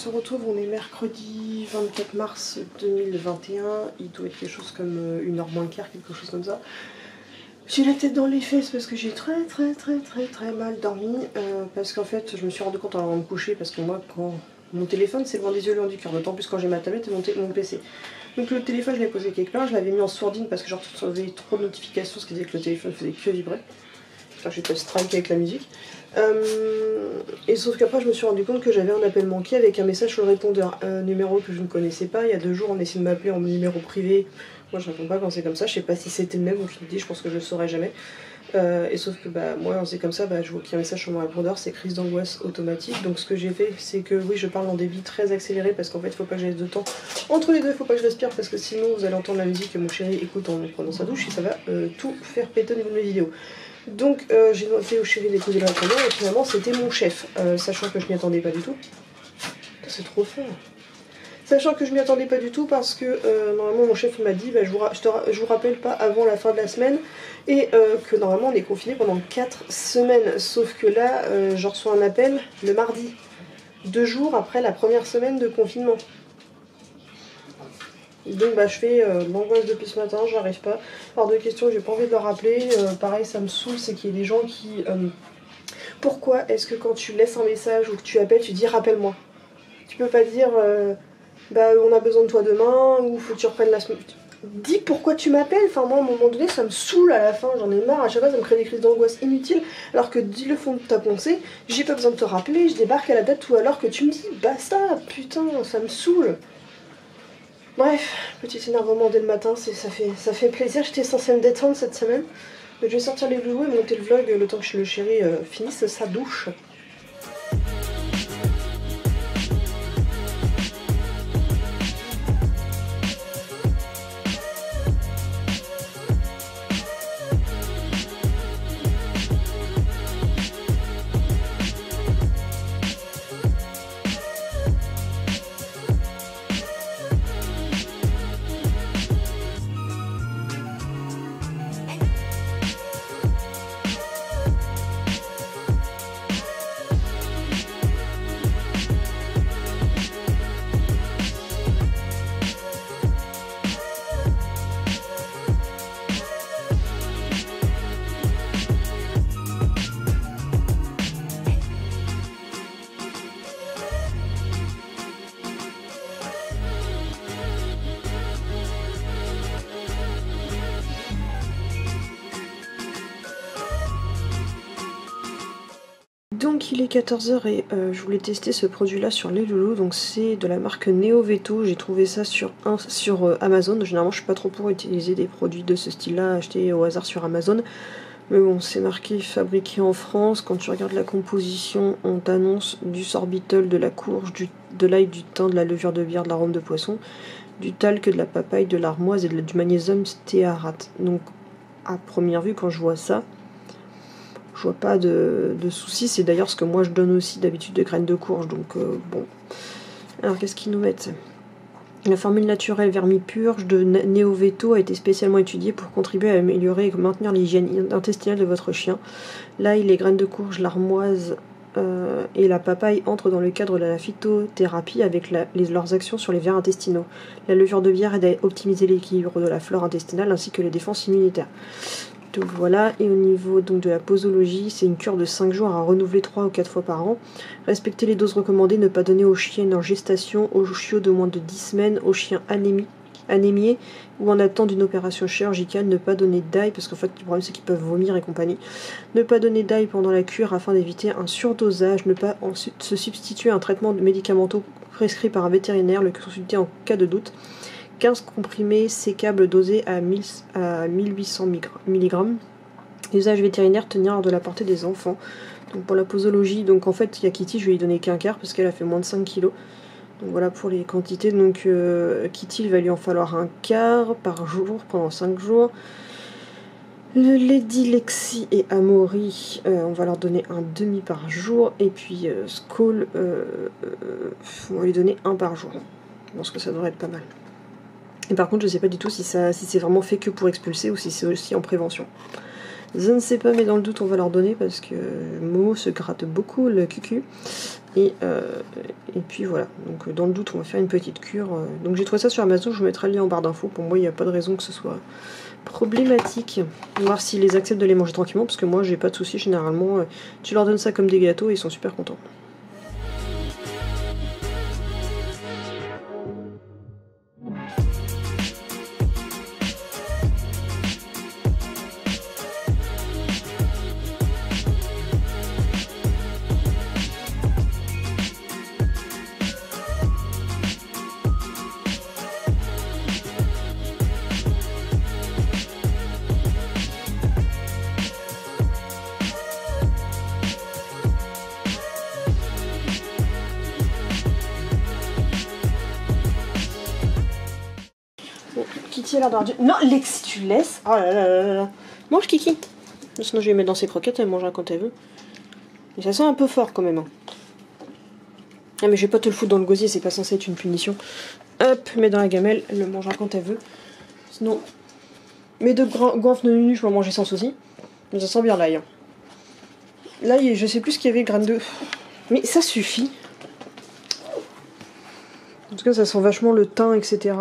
se retrouve, on est mercredi 24 mars 2021, il doit être quelque chose comme 1h moins le quart, quelque chose comme ça. J'ai la tête dans les fesses parce que j'ai très mal dormi, parce qu'en fait je me suis rendu compte en allant me coucher, parce que moi quand mon téléphone c'est loin des yeux, loin du cœur, d'autant plus quand j'ai ma tablette et mon PC. Donc le téléphone je l'ai posé quelque part, je l'avais mis en sourdine parce que je recevais trop de notifications, ce qui disait que le téléphone faisait que vibrer. J'espère que je vais pas strike avec la musique. Et sauf qu'après je me suis rendu compte que j'avais un appel manqué avec un message sur le répondeur, un numéro que je ne connaissais pas. Il y a 2 jours on essayait de m'appeler en numéro privé, moi je réponds pas quand c'est comme ça, je sais pas si c'était le même, aucune idée, je pense que je le saurais jamais. Et sauf que bah moi quand c'est comme ça, je vois qu'il y a un message sur mon répondeur, c'est crise d'angoisse automatique. Donc ce que j'ai fait c'est que oui, je parle en débit très accéléré parce qu'en fait il faut pas que je laisse de temps entre les deux, il faut pas que je respire parce que sinon vous allez entendre la musique que mon chéri écoute en prenant sa douche et ça va tout faire péter au niveau de mes vidéos. Donc j'ai noté au chéri d'écouter le répondeur et finalement c'était mon chef, sachant que je m'y attendais pas du tout. C'est trop fort. Sachant que je m'y attendais pas du tout parce que normalement mon chef m'a dit je vous rappelle pas avant la fin de la semaine et que normalement on est confiné pendant 4 semaines. Sauf que là je reçois un appel le mardi, 2 jours après la première semaine de confinement. Donc je fais l'angoisse depuis ce matin, j'arrive pas. Hors de question, j'ai pas envie de leur rappeler. Pareil, ça me saoule, c'est qu'il y ait des gens qui... pourquoi est-ce que quand tu laisses un message ou que tu appelles, tu dis rappelle-moi? Tu peux pas dire on a besoin de toi demain ou faut que tu reprennes la semaine. Dis pourquoi tu m'appelles, enfin moi à un moment donné ça me saoule à la fin, j'en ai marre, à chaque fois ça me crée des crises d'angoisse inutiles, alors que dis le fond de ta pensée, j'ai pas besoin de te rappeler, je débarque à la date ou alors que tu me dis basta, putain ça me saoule. Bref, petit énervement dès le matin, ça fait plaisir, j'étais censée me détendre cette semaine. Donc je vais sortir les loulous et monter le vlog le temps que le chéri finisse sa douche. Donc il est 14 h et je voulais tester ce produit là sur les loulous, donc c'est de la marque Neoveto, j'ai trouvé ça sur Amazon. Généralement je suis pas trop pour utiliser des produits de ce style là achetés au hasard sur Amazon, mais bon c'est marqué fabriqué en France. Quand tu regardes la composition on t'annonce du sorbitol, de la courge, de l'ail, du thym, de la levure de bière, de l'arôme de poisson, du talc, de la papaye, de l'armoise et du magnésium stéarate. Donc à première vue quand je vois ça, je vois pas de soucis, c'est d'ailleurs ce que moi je donne aussi d'habitude de graines de courge, donc bon. Alors qu'est-ce qu'ils nous mettent? La formule naturelle vermipurge de Neoveto a été spécialement étudiée pour contribuer à améliorer et maintenir l'hygiène intestinale de votre chien. L'ail, les graines de courge, l'armoise et la papaye entrent dans le cadre de la phytothérapie avec leurs actions sur les vers intestinaux. La levure de bière aide à optimiser l'équilibre de la flore intestinale ainsi que les défenses immunitaires. Donc voilà, et au niveau donc de la posologie, c'est une cure de 5 jours à renouveler 3 ou 4 fois par an. Respecter les doses recommandées, ne pas donner aux chiens en gestation, aux chiots de moins de 10 semaines, aux chiens anémiés ou en attente d'une opération chirurgicale, ne pas donner d'ail, parce qu'en fait le problème c'est qu'ils peuvent vomir et compagnie. Ne pas donner d'ail pendant la cure afin d'éviter un surdosage, ne pas ensuite se substituer à un traitement médicamenteux prescrit par un vétérinaire, le consulter en cas de doute. 15 comprimés sécables dosés à 1800 mg. Usage vétérinaire tenir hors de la portée des enfants. Donc pour la posologie, donc en fait il y a Kitty, je vais lui donner qu'un quart parce qu'elle a fait moins de 5 kg. Donc voilà pour les quantités. Donc Kitty il va lui en falloir un quart par jour pendant 5 jours. Le Lady Lexi et Amaury, on va leur donner un demi par jour. Et puis Skull, on va lui donner un par jour. Je pense que ça devrait être pas mal. Et par contre je sais pas du tout si c'est vraiment fait que pour expulser ou si c'est aussi en prévention. Je ne sais pas, mais dans le doute on va leur donner parce que Momo se gratte beaucoup le cucu. Et puis voilà, donc dans le doute on va faire une petite cure. Donc j'ai trouvé ça sur Amazon, je vous mettrai le lien en barre d'infos. Pour moi il n'y a pas de raison que ce soit problématique. On va voir s'ils les acceptent de les manger tranquillement, parce que moi j'ai pas de soucis généralement. Tu leur donnes ça comme des gâteaux et ils sont super contents. Bon, Kiki a l'air d'avoir du... Non, Lex, tu laisses. Oh là là là là. Mange, Kiki. Sinon, je vais mettre dans ses croquettes, elle mangera quand elle veut. Mais ça sent un peu fort quand même. Ah, mais je vais pas te le foutre dans le gosier, c'est pas censé être une punition. Hop, mets dans la gamelle, elle le mangera quand elle veut. Sinon, mes deux goinfres de Nunu, je vais en manger sans souci. Mais ça sent bien l'ail. L'ail, je sais plus ce qu'il y avait, graines de... Mais ça suffit. En tout cas, ça sent vachement le thym, etc.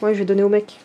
Ouais, je vais donner au mec.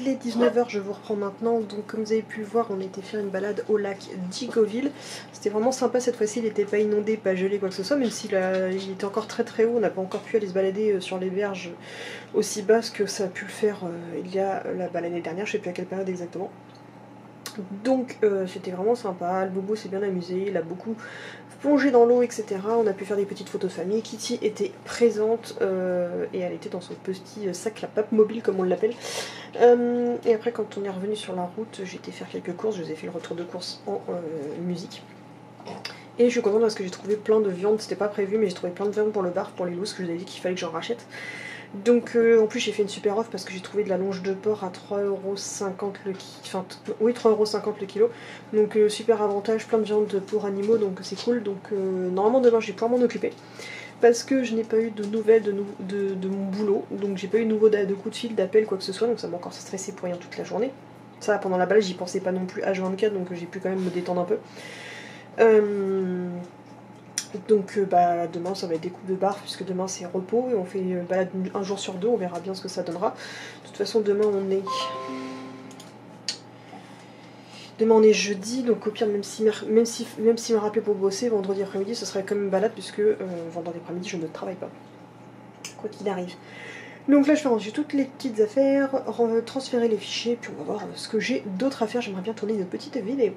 il est 19 h, je vous reprends maintenant. Donc comme vous avez pu le voir, on était faire une balade au lac d'Igoville. C'était vraiment sympa cette fois-ci, il n'était pas inondé, pas gelé, quoi que ce soit, même s'il il était encore très très haut, on n'a pas encore pu aller se balader sur les berges aussi basses que ça a pu le faire il y a l'année dernière, je sais plus à quelle période exactement. Donc c'était vraiment sympa, le bobo s'est bien amusé, il a beaucoup plongé dans l'eau, etc. On a pu faire des petites photos de famille. Kitty était présente et elle était dans son petit sac la pape mobile comme on l'appelle. Et après quand on est revenu sur la route, j'ai été faire quelques courses, je vous ai fait le retour de course en musique. Et je suis contente parce que j'ai trouvé plein de viande, c'était pas prévu mais j'ai trouvé plein de viande pour le bar, pour les lousses, que je vous avais dit qu'il fallait que j'en rachète. Donc en plus j'ai fait une super offre parce que j'ai trouvé de la longe de porc à 3,50€ le kilo. Enfin oui 3,50€ le kilo. Donc super avantage, plein de viande pour animaux, donc c'est cool. Donc normalement demain je vais pouvoir m'en occuper. Parce que je n'ai pas eu de nouvelles de mon boulot. Donc j'ai pas eu de coup de fil, d'appel, quoi que ce soit. Donc ça m'a encore stressé pour rien toute la journée. Ça pendant la balade j'y pensais pas non plus H24, donc j'ai pu quand même me détendre un peu. Donc demain ça va être des coupes de barre puisque demain c'est repos et on fait balade un jour sur deux, on verra bien ce que ça donnera. De toute façon demain on est jeudi, donc au pire même si me rappeler pour bosser vendredi après-midi ce serait comme une balade puisque vendredi après-midi je ne travaille pas. Quoi qu'il arrive. Donc là je vais ranger toutes les petites affaires, transférer les fichiers, puis on va voir ce que j'ai d'autres à faire. J'aimerais bien tourner une petite vidéo.